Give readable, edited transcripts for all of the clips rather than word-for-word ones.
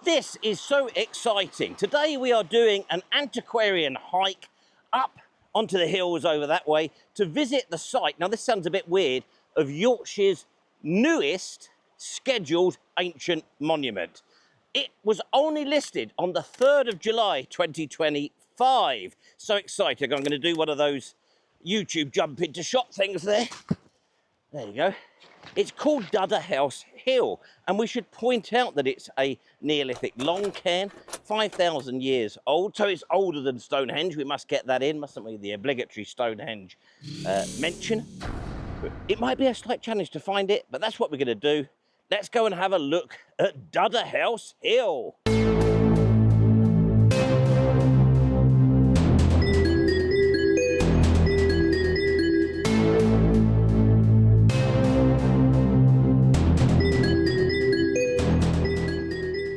This is so exciting. Today we are doing an antiquarian hike up onto the hills over that way to visit the site, now this sounds a bit weird, of Yorkshire's newest scheduled ancient monument. It was only listed on the 3rd of July 2025. So exciting. I'm going to do one of those YouTube jump into shot things there. There you go. It's called Dudderhouse Hill, and we should point out that it's a Neolithic long cairn, 5,000 years old, so it's older than Stonehenge. We must get that in, mustn't we? The obligatory Stonehenge mention. It might be a slight challenge to find it, but that's what we're going to do. Let's go and have a look at Dudderhouse Hill.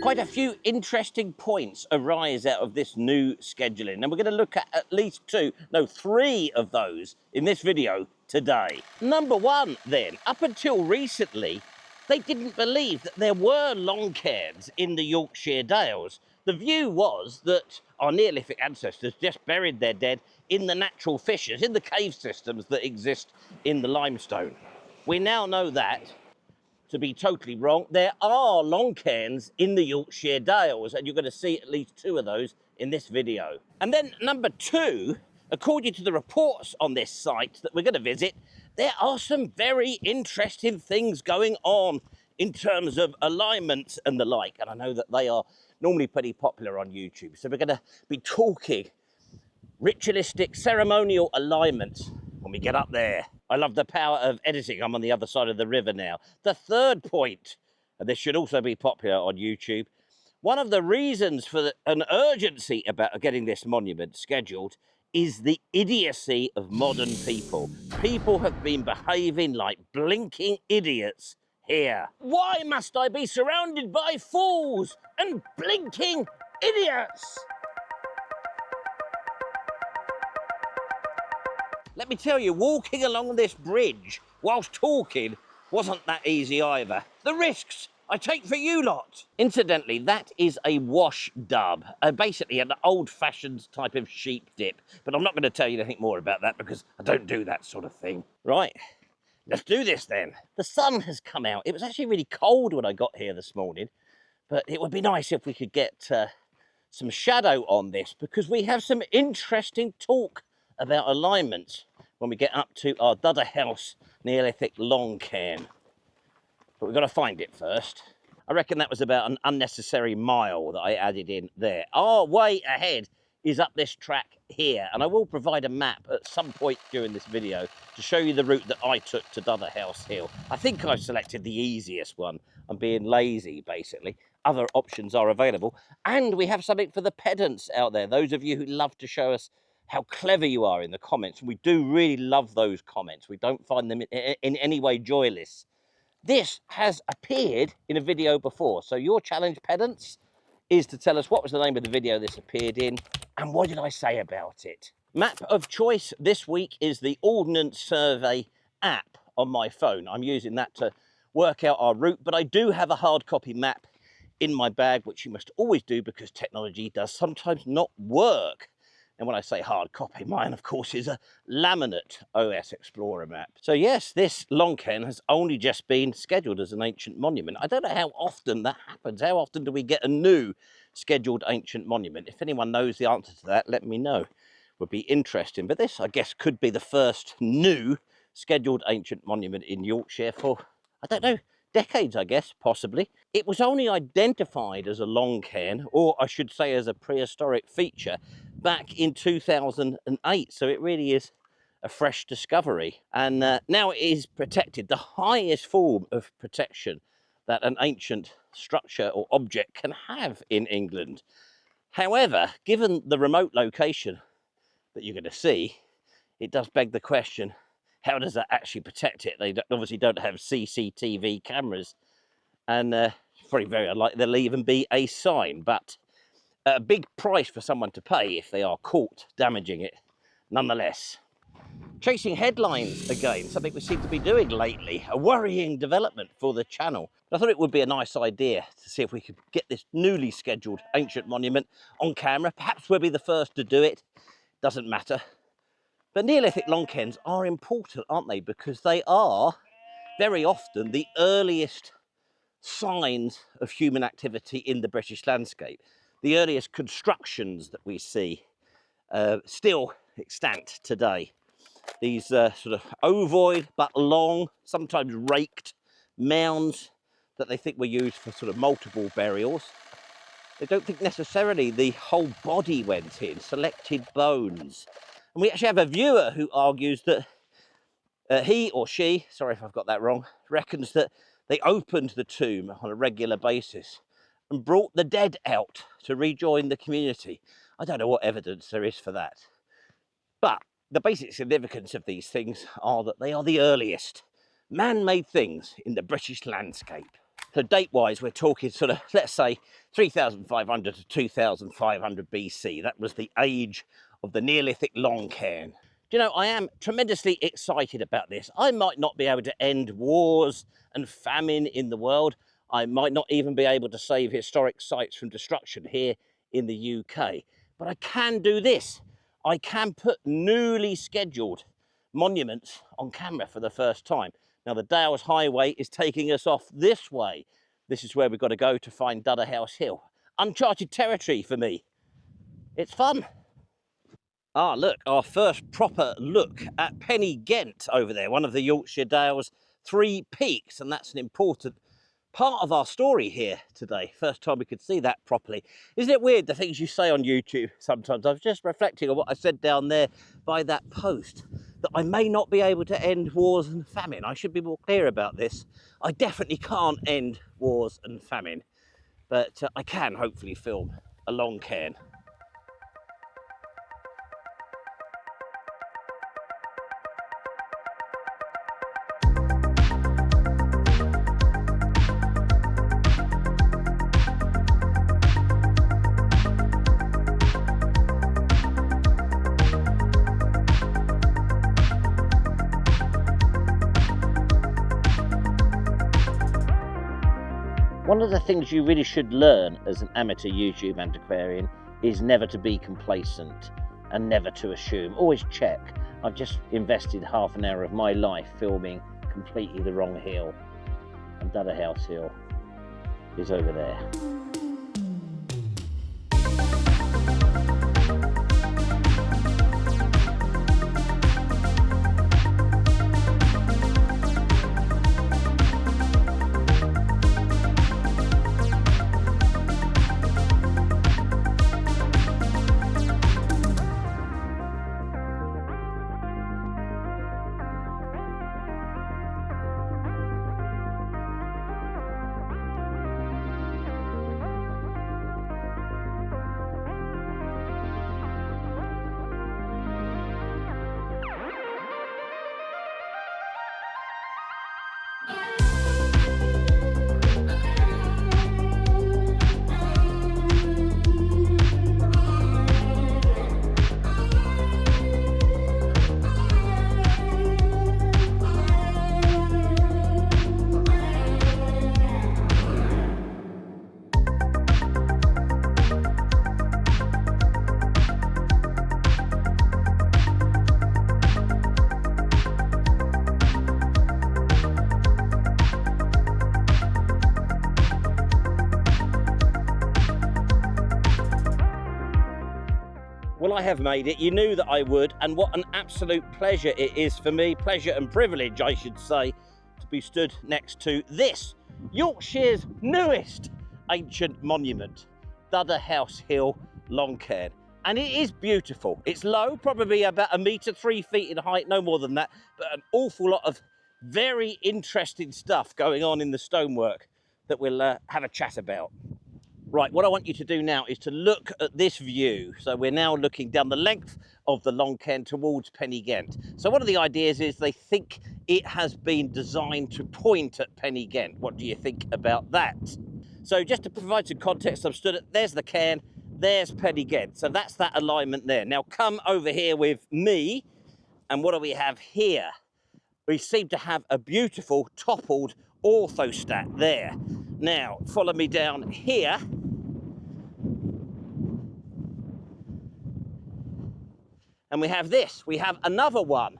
Quite a few interesting points arise out of this new scheduling, and we're going to look at least three of those in this video today. Number one, then, up until recently, they didn't believe that there were long cairns in the Yorkshire Dales. The view was that our Neolithic ancestors just buried their dead in the natural fissures, in the cave systems that exist in the limestone. We now know that to be totally wrong. There are long cairns in the Yorkshire Dales, and you're going to see at least two of those in this video. And then number two, according to the reports on this site that we're going to visit, there are some very interesting things going on in terms of alignments and the like, and I know that they are normally pretty popular on YouTube. So we're going to be talking ritualistic ceremonial alignments when we get up there. I love the power of editing. I'm on the other side of the river now. The third point, and this should also be popular on YouTube, one of the reasons for an urgency about getting this monument scheduled is the idiocy of modern people. People have been behaving like blinking idiots here. Why must I be surrounded by fools and blinking idiots? Let me tell you, walking along this bridge whilst talking wasn't that easy either. The risks I take for you lot. Incidentally, that is a wash dub, basically an old-fashioned type of sheep dip. But I'm not going to tell you anything more about that because I don't do that sort of thing. Right, let's do this then. The sun has come out. It was actually really cold when I got here this morning, but it would be nice if we could get some shadow on this because we have some interesting talk about alignments when we get up to our Dudderhouse Neolithic long cairn. But we've got to find it first. I reckon that was about an unnecessary mile that I added in there. Our way ahead is up this track here, and I will provide a map at some point during this video to show you the route that I took to Dudderhouse Hill. I think I've selected the easiest one. I'm being lazy, basically. Other options are available. And we have something for the pedants out there, those of you who love to show us how clever you are in the comments. We do really love those comments. We don't find them in any way joyless. This has appeared in a video before. So your challenge, pedants, is to tell us what was the name of the video this appeared in and what did I say about it. Map of choice this week is the Ordnance Survey app on my phone. I'm using that to work out our route, but I do have a hard copy map in my bag, which you must always do because technology does sometimes not work. And when I say hard copy, mine, of course, is a laminate OS Explorer map. So yes, this long cairn has only just been scheduled as an ancient monument. I don't know how often that happens. How often do we get a new scheduled ancient monument? If anyone knows the answer to that, let me know. Would be interesting. But this, I guess, could be the first new scheduled ancient monument in Yorkshire for, I don't know, decades, I guess, possibly. It was only identified as a long cairn, or I should say as a prehistoric feature, back in 2008. So it really is a fresh discovery. And now it is protected, the highest form of protection that an ancient structure or object can have in England. However, given the remote location that you're going to see, it does beg the question, how does that actually protect it? They obviously don't have CCTV cameras, and very unlikely there'll even be a sign, but a big price for someone to pay if they are caught damaging it nonetheless. Chasing headlines again, something we seem to be doing lately, a worrying development for the channel. But I thought it would be a nice idea to see if we could get this newly scheduled ancient monument on camera. Perhaps we'll be the first to do it, doesn't matter. But Neolithic long cairns are important, aren't they? Because they are very often the earliest signs of human activity in the British landscape. The earliest constructions that we see still extant today. These sort of ovoid but long, sometimes raked mounds that they think were used for sort of multiple burials. They don't think necessarily the whole body went in, selected bones. And we actually have a viewer who argues that he or she, sorry if I've got that wrong, reckons that they opened the tomb on a regular basis and brought the dead out to rejoin the community. I don't know what evidence there is for that. But the basic significance of these things are that they are the earliest man-made things in the British landscape. So date-wise, we're talking sort of, let's say, 3,500 to 2,500 BC. That was the age of the Neolithic long cairn. Do you know, I am tremendously excited about this. I might not be able to end wars and famine in the world. I might not even be able to save historic sites from destruction here in the UK. But I can do this. I can put newly scheduled monuments on camera for the first time. Now, the Dales Highway is taking us off this way. This is where we've got to go to find Dudderhouse Hill. Uncharted territory for me. It's fun. Ah, look, our first proper look at Pen-y-ghent over there, one of the Yorkshire Dales' 3 peaks, and that's an important part of our story here today. First time we could see that properly. Isn't it weird, the things you say on YouTube sometimes? I was just reflecting on what I said down there by that post, that I may not be able to end wars and famine. I should be more clear about this. I definitely can't end wars and famine, but I can hopefully film a long cairn. One of the things you really should learn as an amateur YouTube antiquarian is never to be complacent and never to assume. Always check. I've just invested half an hour of my life filming completely the wrong hill, and Dudderhouse Hill is over there. Well, I have made it. You knew that I would, and what an absolute pleasure it is for me, pleasure and privilege, I should say, to be stood next to this, Yorkshire's newest ancient monument, Dudderhouse Hill, Long Cairn. And it is beautiful. It's low, probably about 1 metre, 3 feet in height, no more than that, but an awful lot of very interesting stuff going on in the stonework that we'll have a chat about. Right, what I want you to do now is to look at this view. So we're now looking down the length of the Long Cairn towards Pen-y-ghent. So one of the ideas is they think it has been designed to point at Pen-y-ghent. What do you think about that? So just to provide some context, I've stood at, there's the cairn, there's Pen-y-ghent. So that's that alignment there. Now come over here with me And what do we have here? We seem to have a beautiful toppled orthostat there. Now, follow me down here. And we have this. We have another one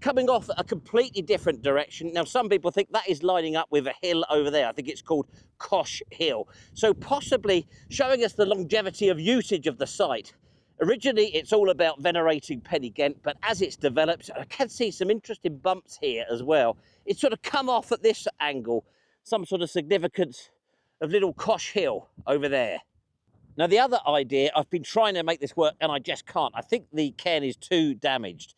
coming off a completely different direction. Now, some people think that is lining up with a hill over there. I think it's called Cosh Hill. So possibly showing us the longevity of usage of the site. Originally, it's all about venerating Pen-y-ghent, but as it's developed, I can see some interesting bumps here as well. It's sort of come off at this angle, some sort of significance of little Cosh Hill over there. Now, the other idea, I've been trying to make this work and I just can't. I think the cairn is too damaged.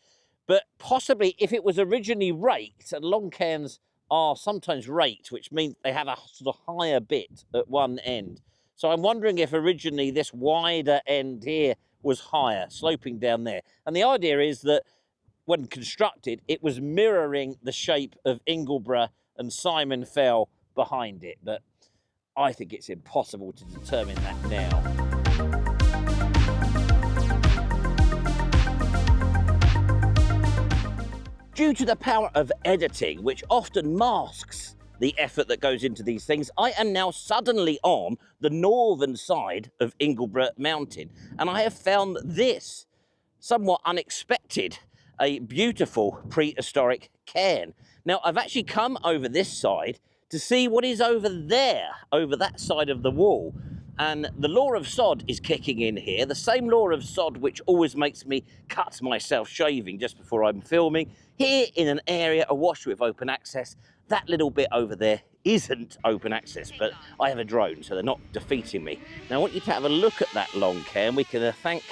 But possibly if it was originally raked, and long cairns are sometimes raked, which means they have a sort of higher bit at one end. So I'm wondering if originally this wider end here was higher, sloping down there. And the idea is that when constructed, it was mirroring the shape of Ingleborough and Simon Fell behind it. But I think it's impossible to determine that now. Due to the power of editing, which often masks the effort that goes into these things, I am now suddenly on the northern side of Ingleborough Mountain, and I have found this somewhat unexpected, a beautiful prehistoric cairn. Now, I've actually come over this side to see what is over there, over that side of the wall. And the law of sod is kicking in here, the same law of sod which always makes me cut myself shaving just before I'm filming. Here in an area awash with open access, that little bit over there isn't open access, but I have a drone, so they're not defeating me. Now I want you to have a look at that long cairn. We can thank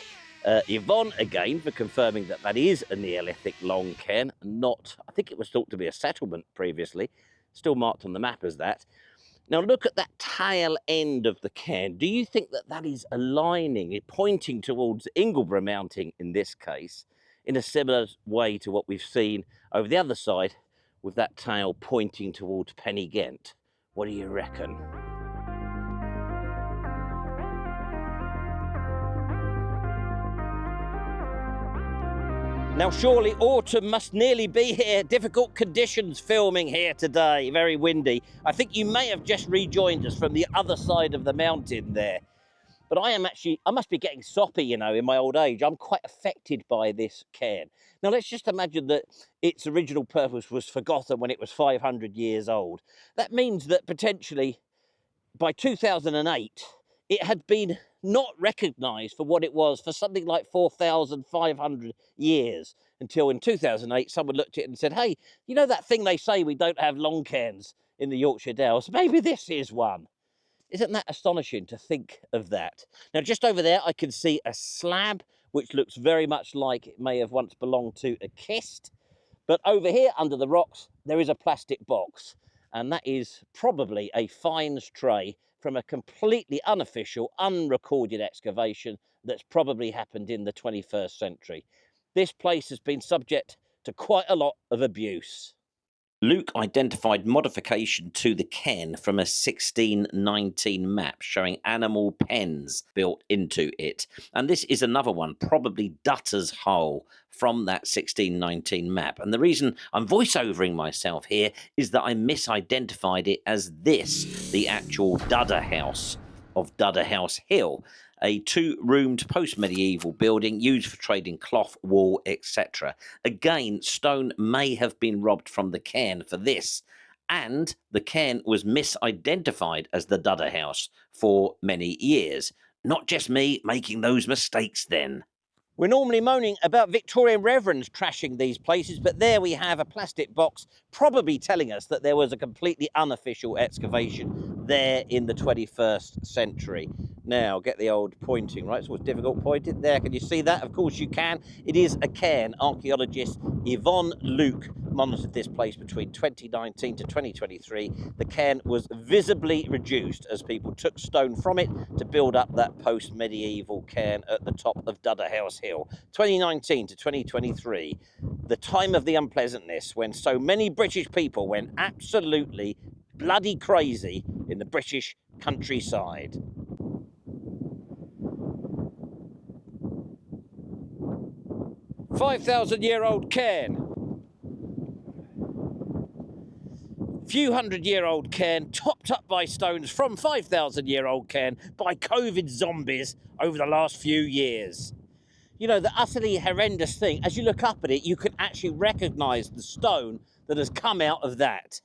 Yvonne again for confirming that that is a Neolithic long cairn, not, I think it was thought to be a settlement previously, still marked on the map as that. Now look at that tail end of the cairn. Do you think that that is aligning, pointing towards Ingleborough Mountain in this case, in a similar way to what we've seen over the other side with that tail pointing towards Pen-y-ghent? What do you reckon? Now, surely autumn must nearly be here. Difficult conditions filming here today, very windy. I think you may have just rejoined us from the other side of the mountain there. But I must be getting soppy, you know, in my old age. I'm quite affected by this cairn. Now, let's just imagine that its original purpose was forgotten when it was 500 years old. That means that potentially by 2008, it had been not recognised for what it was for something like 4,500 years, until in 2008 someone looked at it and said, hey, you know that thing they say we don't have long cairns in the Yorkshire Dales? Maybe this is one. Isn't that astonishing to think of that? Now, just over there, I can see a slab, which looks very much like it may have once belonged to a kist. But over here, under the rocks, there is a plastic box. And that is probably a fines tray from a completely unofficial, unrecorded excavation that's probably happened in the 21st century. This place has been subject to quite a lot of abuse. Luke identified modification to the cairn from a 1619 map showing animal pens built into it. And this is another one, probably Dudderhouse Hill, from that 1619 map. And the reason I'm voiceovering myself here is that I misidentified it as this, the actual Dudderhouse of Dudderhouse Hill, a two-roomed post-medieval building used for trading cloth, wool, etc. Again, stone may have been robbed from the cairn for this, and the cairn was misidentified as the Dudderhouse for many years. Not just me making those mistakes then. We're normally moaning about Victorian reverends trashing these places, but there we have a plastic box probably telling us that there was a completely unofficial excavation there in the 21st century. Now, get the old pointing, right? It's always difficult pointing. There, can you see that? Of course you can. It is a cairn. Archaeologist Yvonne Luke monitored this place between 2019 to 2023. The cairn was visibly reduced as people took stone from it to build up that post-medieval cairn at the top of Dudderhouse Hill. 2019 to 2023, the time of the unpleasantness when so many British people went absolutely bloody crazy in the British countryside. 5,000-year-old cairn. Few hundred-year-old cairn topped up by stones from 5,000-year-old cairn by COVID zombies over the last few years. You know, the utterly horrendous thing, as you look up at it, you can actually recognise the stone that has come out of that.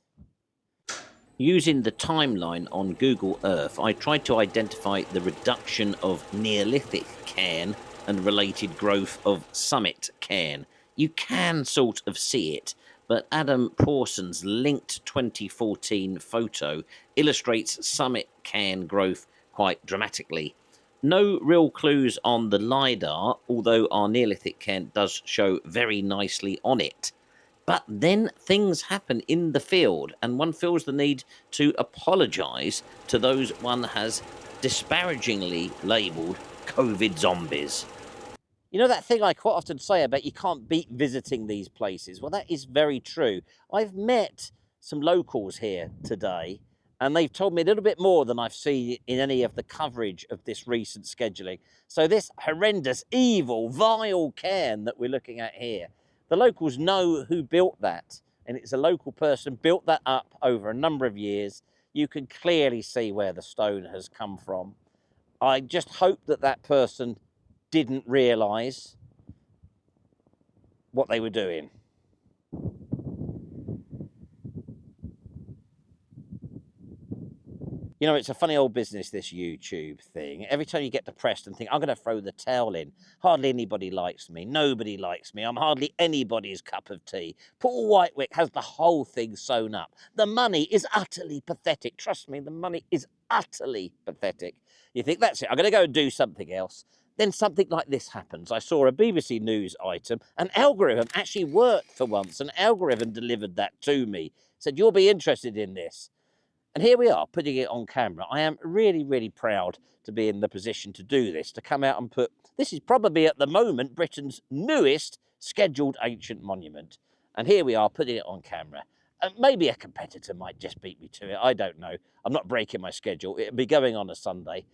Using the timeline on Google Earth, I tried to identify the reduction of Neolithic cairn and related growth of summit cairn. You can sort of see it, but Adam Pawson's linked 2014 photo illustrates summit cairn growth quite dramatically. No real clues on the LiDAR, although our Neolithic cairn does show very nicely on it. But then things happen in the field, and one feels the need to apologise to those one has disparagingly labelled COVID zombies. You know that thing I quite often say about you can't beat visiting these places? Well, that is very true. I've met some locals here today, and they've told me a little bit more than I've seen in any of the coverage of this recent scheduling. So this horrendous, evil, vile cairn that we're looking at here, the locals know who built that, and it's a local person built that up over a number of years. You can clearly see where the stone has come from. I just hope that that person didn't realise what they were doing. You know, it's a funny old business, this YouTube thing. Every time you get depressed and think, I'm going to throw the towel in, hardly anybody likes me, nobody likes me, I'm hardly anybody's cup of tea. Paul Whitewick has the whole thing sewn up. The money is utterly pathetic. Trust me, the money is utterly pathetic. You think, that's it, I'm going to go and do something else. Then something like this happens. I saw a BBC News item. An algorithm actually worked for once. An algorithm delivered that to me. Said, you'll be interested in this. And here we are, putting it on camera. I am really, really proud to be in the position to do this, to come out and put, this is probably at the moment Britain's newest scheduled ancient monument. And here we are, putting it on camera. Maybe a competitor might just beat me to it, I don't know. I'm not breaking my schedule, it'll be going on a Sunday.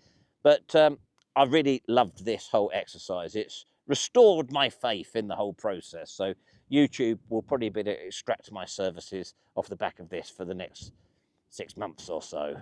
But I've really loved this whole exercise. It's restored my faith in the whole process. So YouTube will probably be able to extract my services off the back of this for the next 6 months or so.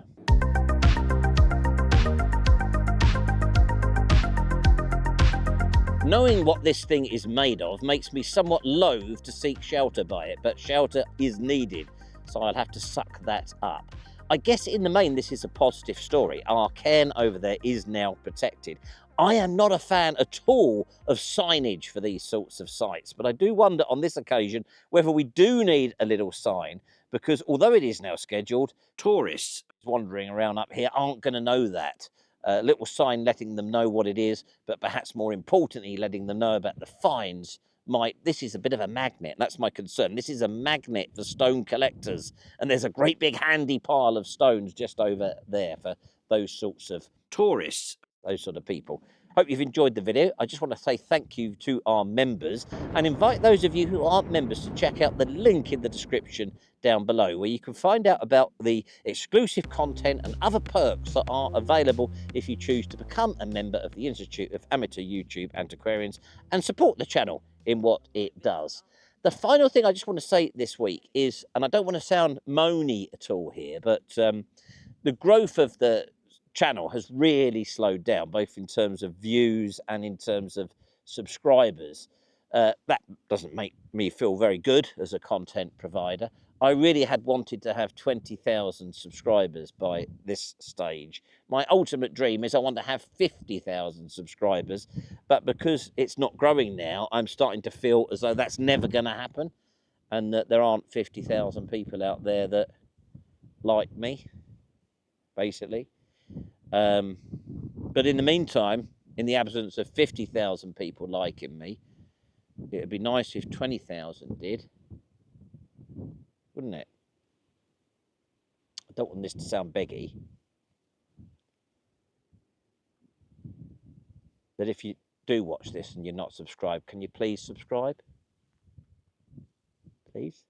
Knowing what this thing is made of makes me somewhat loath to seek shelter by it, but shelter is needed, so I'll have to suck that up. I guess in the main this is a positive story. Our cairn over there is now protected. I am not a fan at all of signage for these sorts of sites, but I do wonder on this occasion whether we do need a little sign, because although it is now scheduled, tourists wandering around up here aren't going to know that. A little sign letting them know what it is, but perhaps more importantly, letting them know about the fines this is a bit of a magnet. That's my concern. This is a magnet for stone collectors, and there's a great big handy pile of stones just over there for those sorts of tourists, those sort of people. Hope you've enjoyed the video. I just want to say thank you to our members and invite those of you who aren't members to check out the link in the description down below, where you can find out about the exclusive content and other perks that are available if you choose to become a member of the Institute of Amateur YouTube Antiquarians and support the channel in what it does. The final thing I just want to say this week is, and I don't want to sound moany at all here, but the growth of the channel has really slowed down, both in terms of views and in terms of subscribers. That doesn't make me feel very good as a content provider. I really had wanted to have 20,000 subscribers by this stage. My ultimate dream is I want to have 50,000 subscribers, but because it's not growing now, I'm starting to feel as though that's never going to happen, and that there aren't 50,000 people out there that like me, basically. But in the meantime, in the absence of 50,000 people liking me, it'd be nice if 20,000 did, wouldn't it? I don't want this to sound beggy, but if you do watch this and you're not subscribed, can you please subscribe? Please?